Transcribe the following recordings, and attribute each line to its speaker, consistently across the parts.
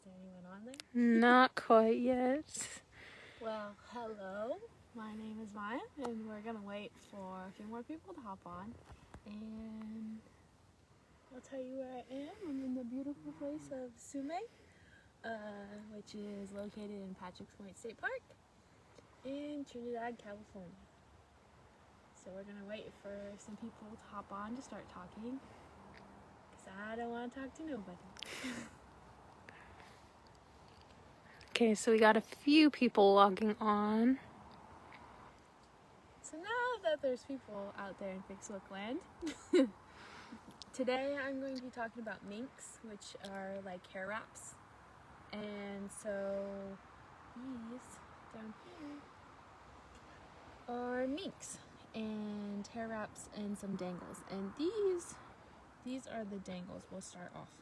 Speaker 1: there anyone on there?
Speaker 2: Not quite yet.
Speaker 1: Well, hello. My name is Maiya, and we're gonna wait for a few more people to hop on. And I'll tell you where I am. I'm in the beautiful place of Sume, which is located in Patrick's Point State Park in Trinidad, California. So we're gonna wait for some people to hop on to start talking, because I don't want to talk to nobody.
Speaker 2: Okay, so we got a few people logging on.
Speaker 1: So now that there's people out there in Facebook land, today I'm going to be talking about minks, which are like hair wraps. And so these down here are minks and hair wraps and some dangles. And these are the dangles. We'll start off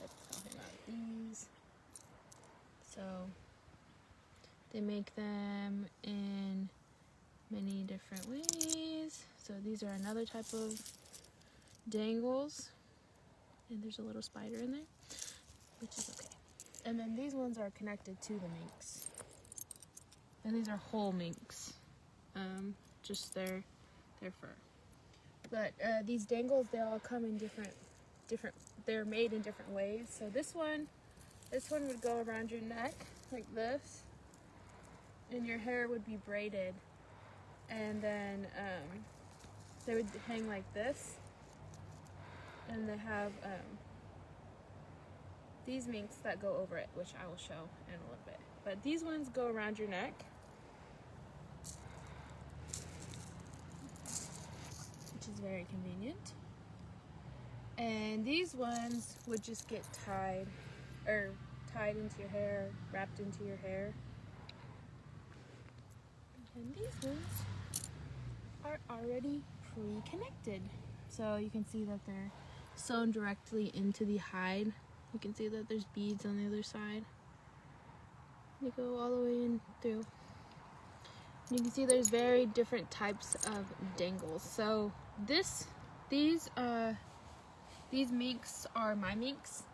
Speaker 1: with talking about these. So they make them in many different ways. So these are another type of dangles, and there's a little spider in there, which is okay. And then these ones are connected to the minks, and these are whole minks, just their fur. But these dangles, they all come in different. They're made in different ways. So this one would go around your neck like this, and your hair would be braided. And then they would hang like this, and they have these minks that go over it, which I will show in a little bit. But these ones go around your neck, which is very convenient. And these ones would just get tied into your hair, wrapped into your hair. And these ones are already pre-connected, so you can see that they're sewn directly into the hide. You can see that there's beads on the other side. They go all the way in through. You can see there's very different types of dangles. So these minks are my minks.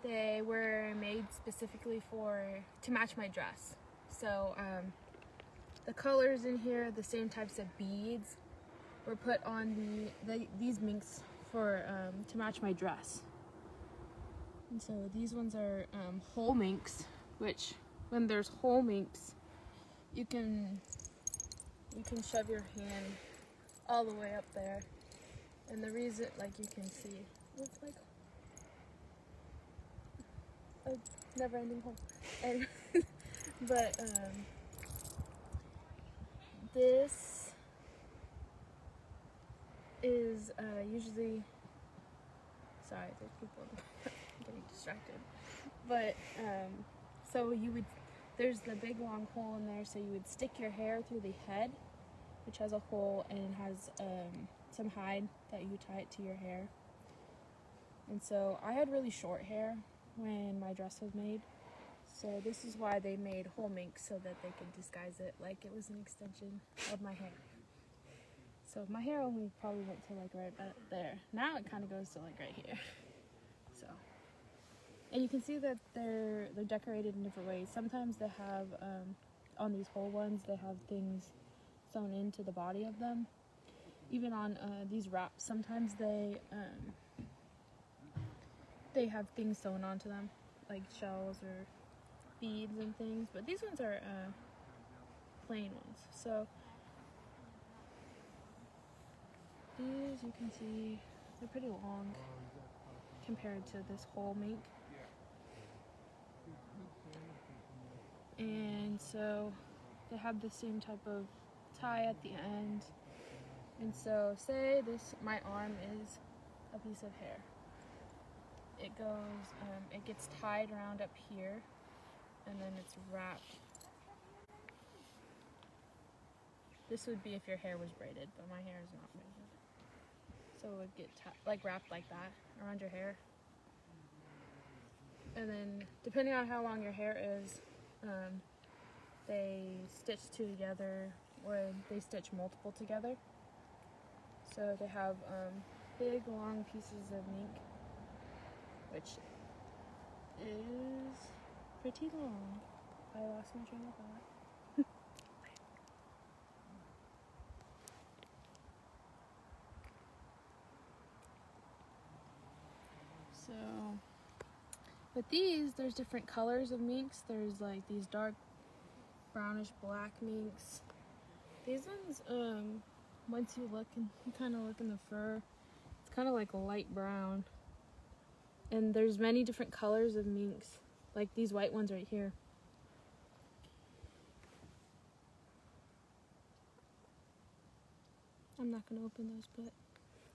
Speaker 1: They were made specifically to match my dress. So the colors in here, the same types of beads, were put on these minks to match my dress. And so these ones are whole minks, which when there's whole minks, you can shove your hand all the way up there. And the reason, like you can see, it's like a never-ending hole. And but this is usually, sorry, there's people getting distracted. But so there's the big long hole in there, so you would stick your hair through the head, which has a hole and has some hide that you tie it to your hair. And so I had really short hair when my dress was made, so this is why they made whole minks, so that they could disguise it like it was an extension of my hair. So my hair only probably went to like right about there. Now it kind of goes to like right here. So, and you can see that they're decorated in different ways. Sometimes they have on these whole ones, they have things sewn into the body of them. Even on these wraps, sometimes they have things sewn onto them, like shells or beads and things. But these ones are plain ones. So these, you can see, they're pretty long compared to this whole mink. And so they have the same type of tie at the end. And so say my arm is a piece of hair. It goes, it gets tied around up here, and then it's wrapped. This would be if your hair was braided, but my hair is not braided. So it would get wrapped like that around your hair. And then depending on how long your hair is, they stitch together, or they stitch multiple together. So they have big long pieces of mink, which is pretty long. I lost my train of thought. So, with these, there's different colors of minks. There's like these dark brownish black minks. These ones, once you look and you kind of look in the fur, it's kind of like light brown. And there's many different colors of minks, like these white ones right here. I'm not gonna open those, but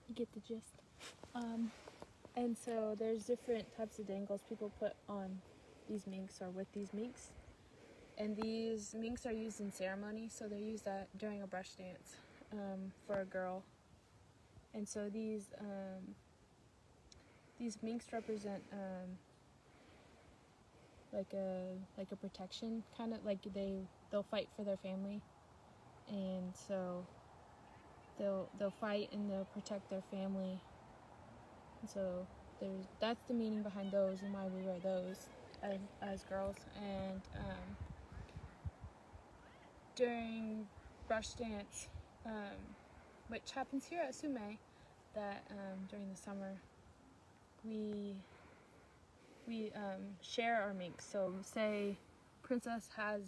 Speaker 1: you get the gist. And so there's different types of dangles people put on these minks or with these minks. And these minks are used in ceremony, so they're used during a brush dance for a girl. And so these minks represent like a protection, kind of like they'll fight for their family, and so they'll fight and they'll protect their family. And so that's the meaning behind those and why we wear those as girls. And during brush dance, which happens here at Sume, that during the summer we share our minks. So say Princess has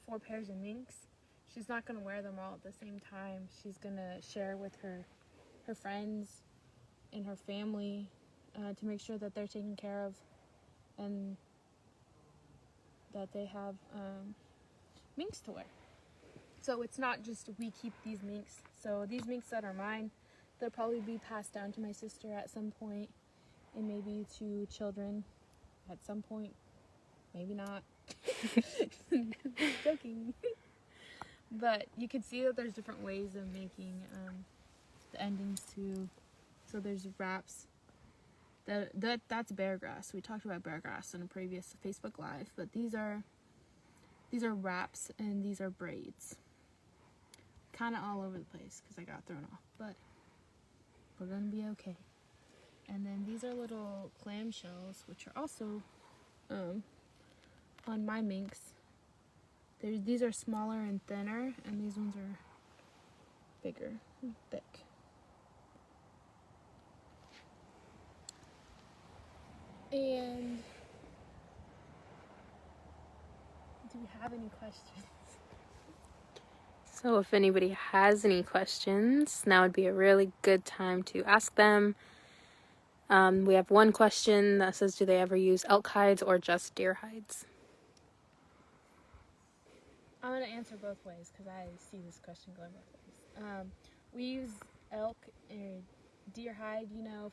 Speaker 1: 4 pairs of minks. She's not going to wear them all at the same time. She's going to share with her friends and her family to make sure that they're taken care of and that they have minks to wear. So it's not just we keep these minks. So these minks that are mine, they'll probably be passed down to my sister at some point, and maybe to children at some point. Maybe not. Joking. But you can see that there's different ways of making the endings too. So there's wraps. That's bear grass. We talked about bear grass in a previous Facebook Live, but these are wraps and these are braids. Kind of all over the place because I got thrown off, but we're gonna be okay. And then these are little clamshells, which are also on my minks. These are smaller and thinner, and these ones are bigger and thick. And do you have any questions?
Speaker 2: So if anybody has any questions, now would be a really good time to ask them. We have one question that says, do they ever use elk hides or just deer hides?
Speaker 1: I'm going to answer both ways because I see this question going both ways. We use elk and deer hide,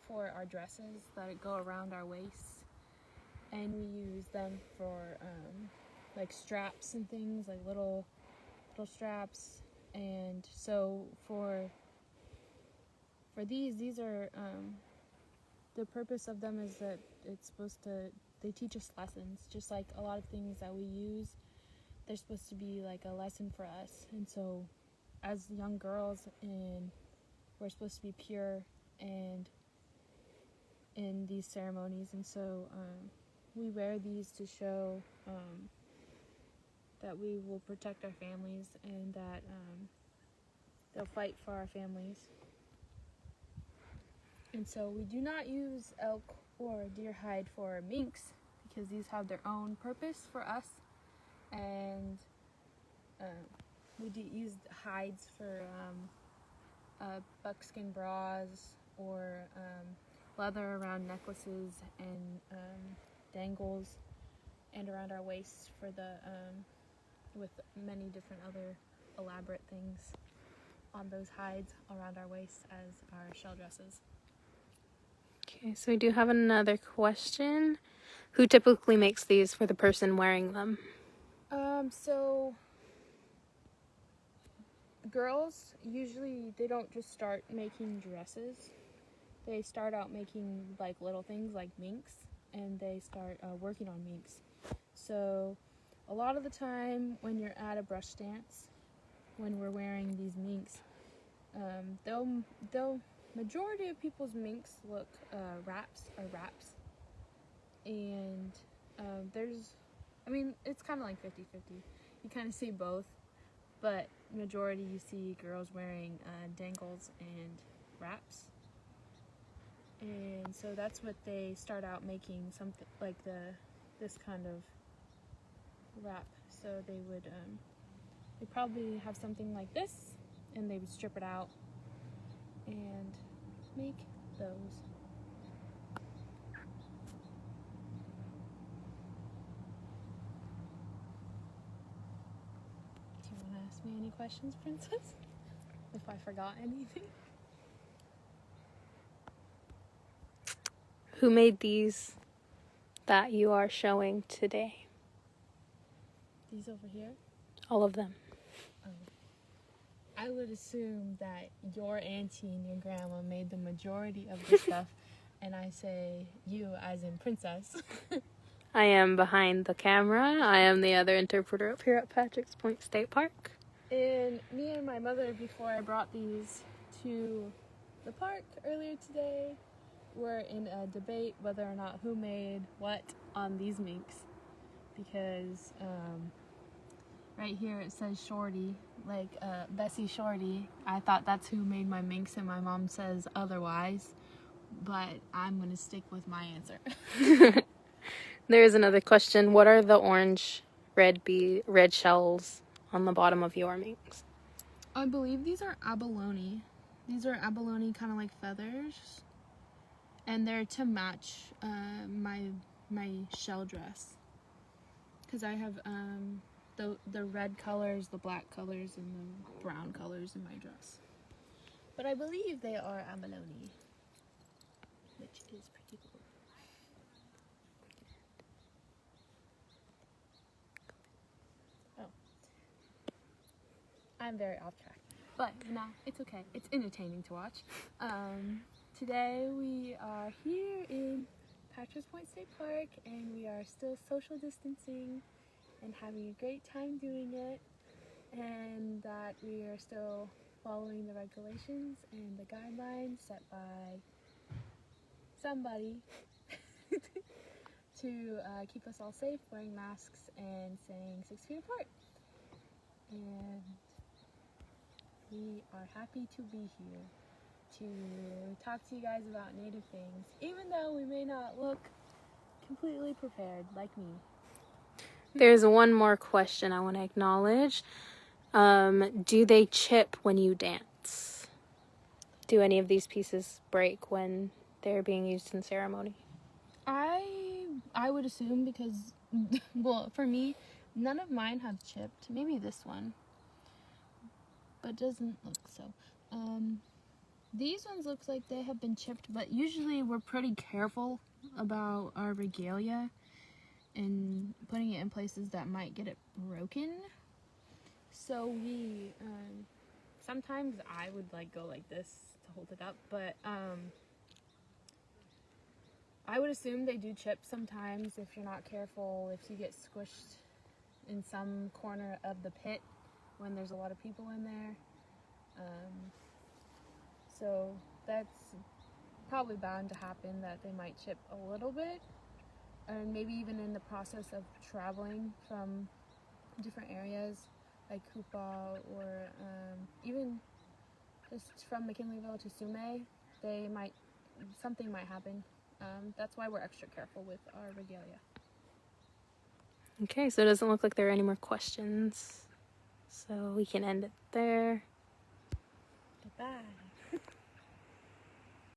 Speaker 1: for our dresses that go around our waists. And we use them for like straps and things, like little straps. And so for these are the purpose of them is that they teach us lessons, just like a lot of things that we use. They're supposed to be like a lesson for us. And so as young girls, and we're supposed to be pure and in these ceremonies, and so we wear these to show that we will protect our families and that they'll fight for our families. And so we do not use elk or deer hide for minks because these have their own purpose for us. And we do use hides for buckskin bras or leather around necklaces and dangles and around our waists for with many different other elaborate things on those hides around our waists as our shell dresses.
Speaker 2: Okay, so we do have another question. Who typically makes these for the person wearing them?
Speaker 1: So girls, usually they don't just start making dresses. They start out making like little things like minks, and they start working on minks. So a lot of the time when you're at a brush dance, when we're wearing these minks, they'll majority of people's minks look wraps. and it's kind of like 50-50. You kind of see both, but majority you see girls wearing dangles and wraps. And so that's what they start out making, something like this kind of wrap. So they would they probably have something like this, and they would strip it out and make those. Do you want to ask me any questions, Princess? If I forgot anything?
Speaker 2: Who made these that you are showing today?
Speaker 1: These over here?
Speaker 2: All of them.
Speaker 1: I would assume that your auntie and your grandma made the majority of the stuff, and I say you as in Princess.
Speaker 2: I am behind the camera. I am the other interpreter up here at Patrick's Point State Park.
Speaker 1: And me and my mother, before I brought these to the park earlier today, were in a debate whether or not who made what on these minks, because right here it says Shorty, like Bessie Shorty. I thought that's who made my minks, and my mom says otherwise, but I'm gonna stick with my answer.
Speaker 2: There is another question. What are the orange red shells on the bottom of your minks?
Speaker 1: I believe these are abalone. These are abalone, kind of like feathers, and they're to match my shell dress, because I have the red colors, the black colors, and the brown colors in my dress. But I believe they are abalone, which is pretty cool. Oh, I'm very off track, but it's okay. It's entertaining to watch. Today we are here in Patrick's Point State Park, and we are still social distancing and having a great time doing it, and that we are still following the regulations and the guidelines set by somebody to keep us all safe, wearing masks and staying 6 feet apart. And we are happy to be here to talk to you guys about Native things, even though we may not look completely prepared like me.
Speaker 2: There's one more question I want to acknowledge. Do they chip when you dance? Do any of these pieces break when they're being used in ceremony?
Speaker 1: I would assume, because, well, for me, none of mine have chipped. Maybe this one, but it doesn't look so. These ones look like they have been chipped, but usually we're pretty careful about our regalia and putting it in places that might get it broken. So we, sometimes I would go like this to hold it up, but I would assume they do chip sometimes if you're not careful, if you get squished in some corner of the pit when there's a lot of people in there. So that's probably bound to happen, that they might chip a little bit, and maybe even in the process of traveling from different areas like Kupa, or even just from McKinleyville to Sume, something might happen. That's why we're extra careful with our regalia.
Speaker 2: Okay, so it doesn't look like there are any more questions, so we can end it there.